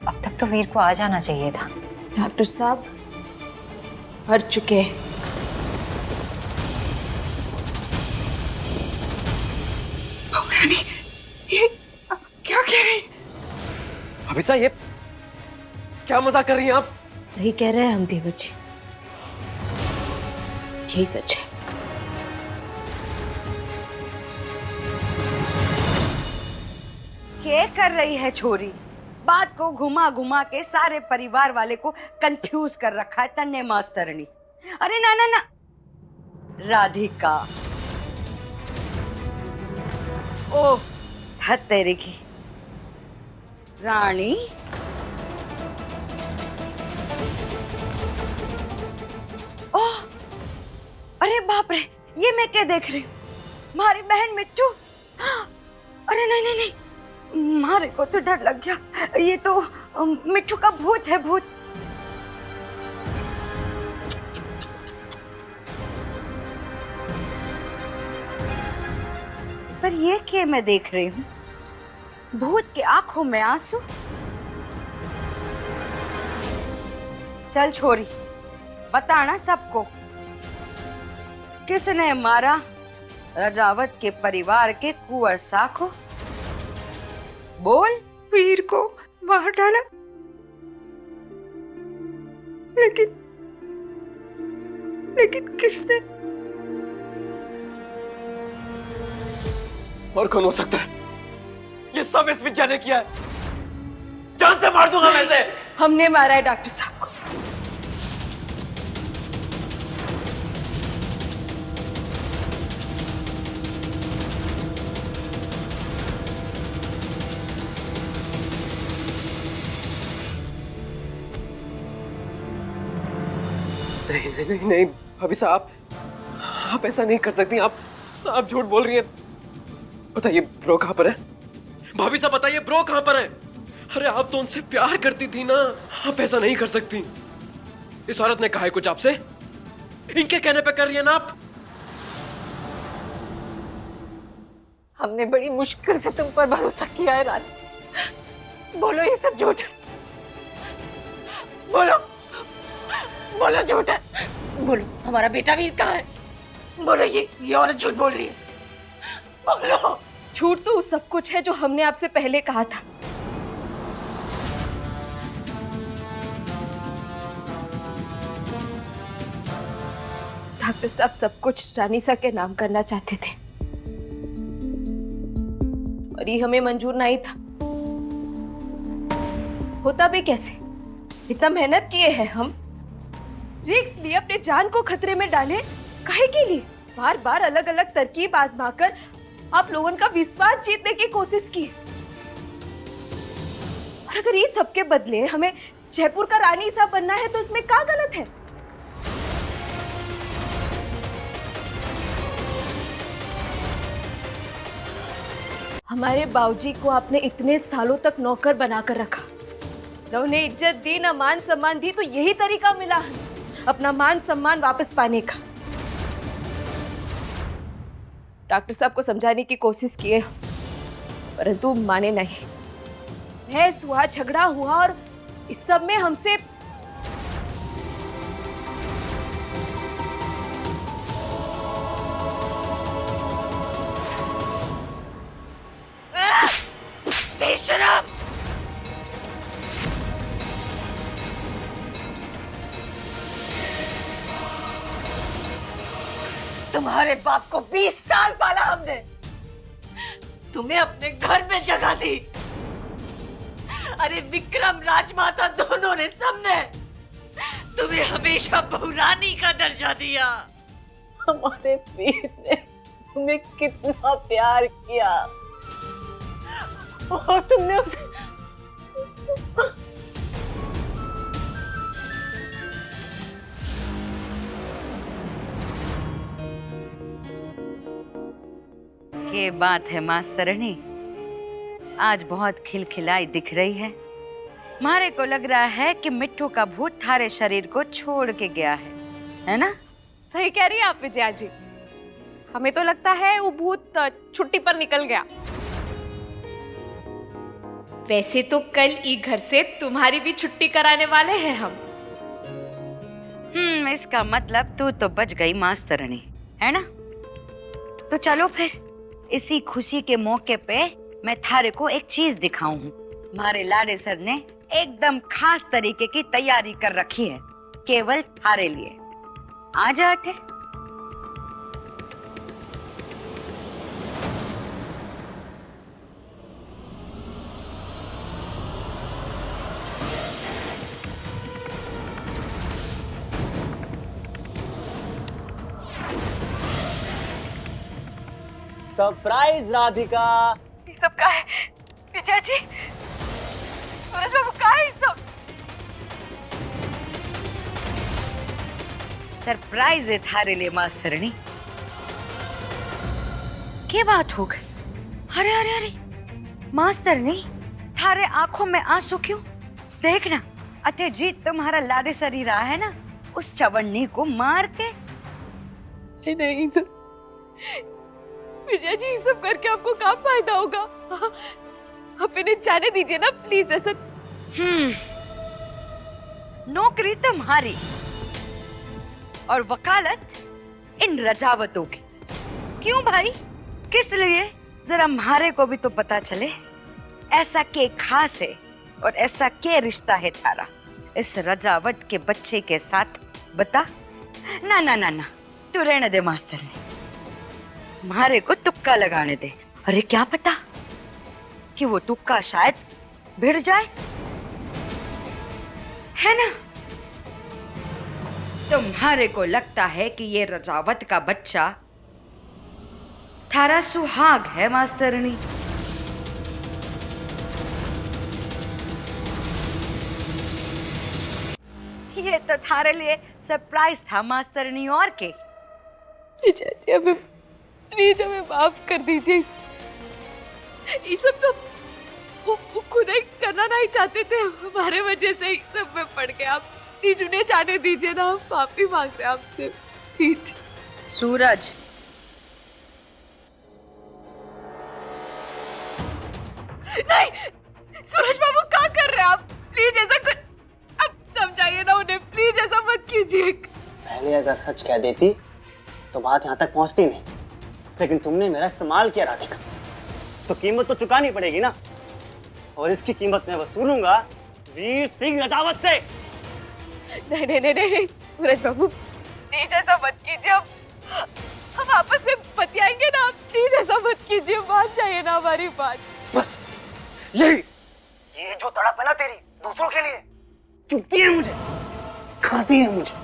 अब तक तो वीर को आ जाना चाहिए था। डॉक्टर साहब मर चुके हैं। रानी, ये क्या कह रही? अभिसा, ये क्या मजाक कर रही हैं आप? सही कह रहे हैं हम देवर जी, यही सच है। क्या कर रही है छोरी? बात को घुमा घुमा के सारे परिवार वाले को कंफ्यूज कर रखा है तन्ने मास्तरनी। अरे ना ना ना, राधिका। ओह हद तेरी की रानी। ओह अरे बाप रे, ये मैं क्या देख रही हूँ? हमारी बहन मिट्टू। अरे नहीं नहीं नहीं, मारे को तो डर लग गया। ये तो मिट्टू का भूत है, भूत। पर ये क्या मैं देख रही हूँ? भूत के आंखों में आंसू। चल छोरी, बताना सबको, किसने मारा राजावत के परिवार के कुंवर सा को? बोल। वीर को मार डाला, लेकिन किसने? और कौन हो सकता है? ये सब इस विद्या ने किया है। जान से मार दूंगा मैं इसे। हमने मारा है डॉक्टर साहब को। नहीं नहीं नहीं नहीं भाभी साहब, आप ऐसा नहीं कर सकती। आप झूठ बोल रही हैं। बताइए ब्रो कहाँ पर है? भाभी साहब बताइए ब्रो कहाँ पर है? अरे आप तो उनसे प्यार करती थी ना, आप ऐसा नहीं कर सकती। इस औरत ने कहा है कुछ आपसे? इनके कहने पे कर रही है ना आप? हमने बड़ी मुश्किल से तुम पर भरोसा किया है रानी। बोलो ये सब झूठ है। बोलो बोलो झूठ है। बोलो हमारा बेटा वीर कहाँ है? बोलो, ये औरत झूठ बोल रही है। बोलो। झूठ तो सब कुछ है जो हमने आपसे पहले कहा था। डॉक्टर साहब सब कुछ रानीसा के नाम करना चाहते थे और ये हमें मंजूर नहीं था। होता भी कैसे? इतना मेहनत किए हैं हम, रिस्क लिए, अपने जान को खतरे में डाले, काहे के लिए? बार बार अलग अलग तरकीब आजमाकर आप लोगों का विश्वास जीतने की कोशिश की। और अगर ये सबके बदले हमें जयपुर का रानी साहब बनना है तो इसमें क्या गलत है? हमारे बाबूजी को आपने इतने सालों तक नौकर बनाकर रखा, न उन्हें इज्जत दी, न मान सम्मान दी, तो यही तरीका मिला अपना मान सम्मान वापस पाने का। डॉक्टर साहब को समझाने की कोशिश किए परंतु माने नहीं। बहस हुआ, झगड़ा हुआ और इस सब में हमसे बेशरम! तुम्हारे बाप को 20 साल पाला हमने, तुम्हें अपने घर में जगह दी। अरे विक्रम, राजमाता दोनों ने, सबने तुम्हें हमेशा बहुरानी का दर्जा दिया। हमारे वीर ने तुम्हें कितना प्यार किया और तुमने उसे के बात है मास्तरनी, आज बहुत खिलखिलाई दिख रही है। मारे को लग रहा है कि मिट्टू का भूत थारे शरीर को छोड़ के गया है ना? सही कह रही है आप विजया जी। हमें तो लगता है वो भूत छुट्टी पर निकल गया। वैसे तो कल ई घर से तुम्हारी भी छुट्टी कराने वाले हैं हम। इसका मतलब तू तो बच गई मास्तरनी, है ना? तो चलो फिर इसी खुशी के मौके पे मैं थारे को एक चीज दिखाऊं। हमारे लाडे सर ने एकदम खास तरीके की तैयारी कर रखी है केवल थारे लिए। आ जा थे। सरप्राइज राधिका। ये सब का है विजय जी? सूरज बाबू का है ये सब? सरप्राइज है थारे लिए मास्टरनी। क्या बात हो गई? अरे अरे अरे मास्टरनी, थारे आंखों में आंसू क्यों? देखना अथे जीत तुम्हारा लाडे सरी रहा है ना, उस चवन्नी को मार के। नहीं तो विजय जी, ये सब करके आपको क्या फायदा होगा? आप इन्हें जाने दीजिए ना प्लीज। ऐसा नौकरी तुम्हारी और वकालत इन रजावतों की। क्यों भाई, किस लिए? जरा हमारे को भी तो पता चले ऐसा क्या खास है और ऐसा क्या रिश्ता है तारा इस रजावट के बच्चे के साथ, बता। ना ना ना ना, तू रहने दे मास्टर ने, हमारे को तुक्का लगाने दे। अरे क्या पता कि वो तुक्का शायद भिड़ जाए, है ना? तुम्हारे को लगता है कि ये रजावत का बच्चा थारा सुहाग है मास्तरनी? ये तो थारे लिए सरप्राइज था मास्तरनी, और के। विजय जी, हमें प्लीज हमें माफ कर दीजिए। ये सब तो वो खुद ही करना नहीं चाहते थे, हमारे वजह से ही सब में पड़ गए। आप प्लीज उन्हें जाने दीजिए ना, हम माफी मांग रहे हैं आपसे प्लीज। सूरज, नहीं सूरज बाबू क्या कर रहे हैं आप? प्लीज ऐसा कुछ आप समझाइए ना उन्हें, प्लीज ऐसा मत कीजिए। पहले अगर सच कह देती तो बात यहाँ तक पहुँचती नहीं, लेकिन तुमने मेरा इस्तेमाल किया राधिका, तो कीमत तो चुकानी पड़ेगी ना, और इसकी कीमत मैं वसूलूंगा वीर सिंह रजावत से। नहीं नहीं नहीं नहीं सूरज बाबू, प्लीज ऐसा मत कीजिए। हम आपस में बतियाएंगे ना, आप प्लीज ऐसा मत कीजिए, मान जाइए ना हमारी बात। बस ये जो तड़प है ना तेरी दूसरों के लिए, चुभती है मुझे, खाती है मुझे।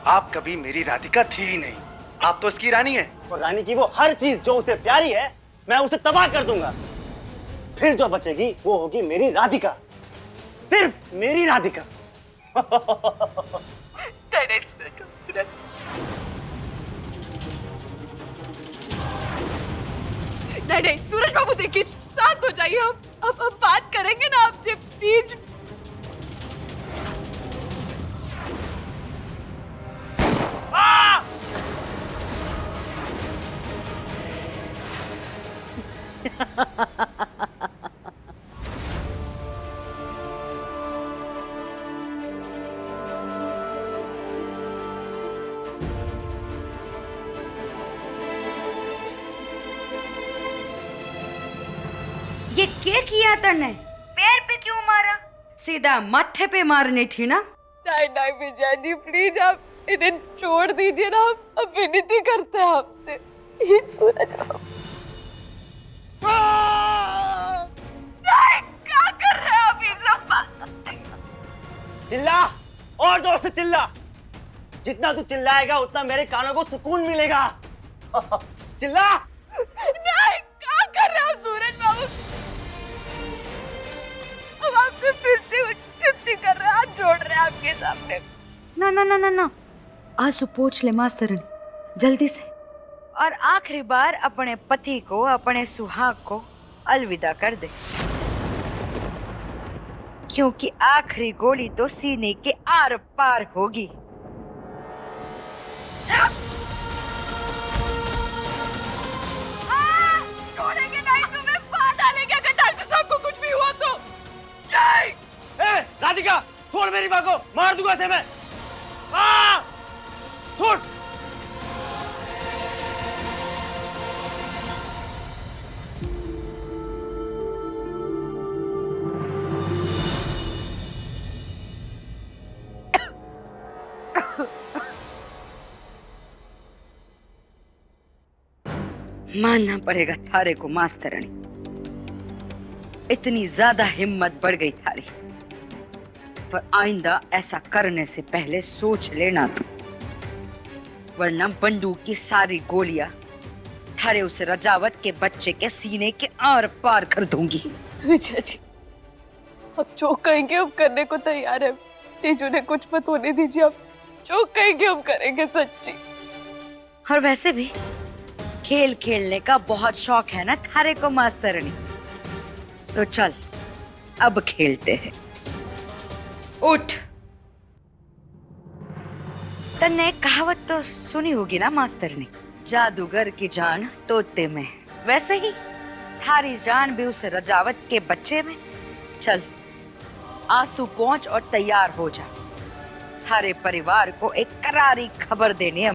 आप कभी मेरी राधिका थी ही नहीं, आप तो इसकी रानी है। और रानी की वो हर चीज जो उसे प्यारी है मैं उसे तबाह कर दूंगा। फिर जो बचेगी वो होगी मेरी राधिका, सिर्फ मेरी राधिका। नहीं नहीं सूरज बाबू, देखिए शांत हो जाइए। हम बात करेंगे ना आपसे प्लीज। ये क्या किया तने? पैर पे क्यों मारा? सीधा माथे पे मारनी थी ना। नहीं नहीं विजय जी, प्लीज आप इन्हें छोड़ दीजिए ना, हम विनती करते हैं आपसे। सूरज बाबू, नहीं क्या कर रहे हैं आप? ये सब चिल्ला, और जोर से चिल्ला। जितना तू चिल्लाएगा उतना मेरे कानों को सुकून मिलेगा। चिल्ला। नहीं क्या कर रहे हो सूरज बाबू? अब आपसे फिर से विनती कर रहे हैं, हाथ जोड़ रहे हैं आपके सामने। ना ना ना ना ना, आंसू पोंछ ले मास्तरन जल्दी से, और आखिरी बार अपने पति को, अपने सुहाग को अलविदा कर दे, क्योंकि आखिरी गोली तो सीने के आर पार होगी। छोड़ेंगे नहीं तुम्हें, मार डालेंगे अगर डॉक्टर साहब को कुछ भी राधिका छोड़ मेरी माँ को, मार दूंगा इसे मैं। छोड़। मानना पड़ेगा थारे को मास्तरनी, इतनी ज्यादा हिम्मत बढ़ गई थारी। पर आइंदा ऐसा करने से पहले सोच लेना तू, वरना बंदूक की सारी गोलियां थारे उस रजावत के बच्चे के सीने के आर पार कर दूंगी। विजय जी, अब जो कहेंगे हम करने को तैयार है। प्लीज उन्हें कुछ मत होने दीजिए। अब जो कहेंगे हम करेंगे, सच्ची। और वैसे भी खेल खेलने का बहुत शौक है ना थारे को मास्तरनी, तो चल अब खेलते हैं। उठ। तन्ने कहावत तो सुनी होगी ना मास्तरनी, जादूगर की जान तोते में, वैसे ही थारी जान भी उस रजावत के बच्चे में। चल आंसू पहुंच और तैयार हो जा, थारे परिवार को एक करारी खबर देनी है।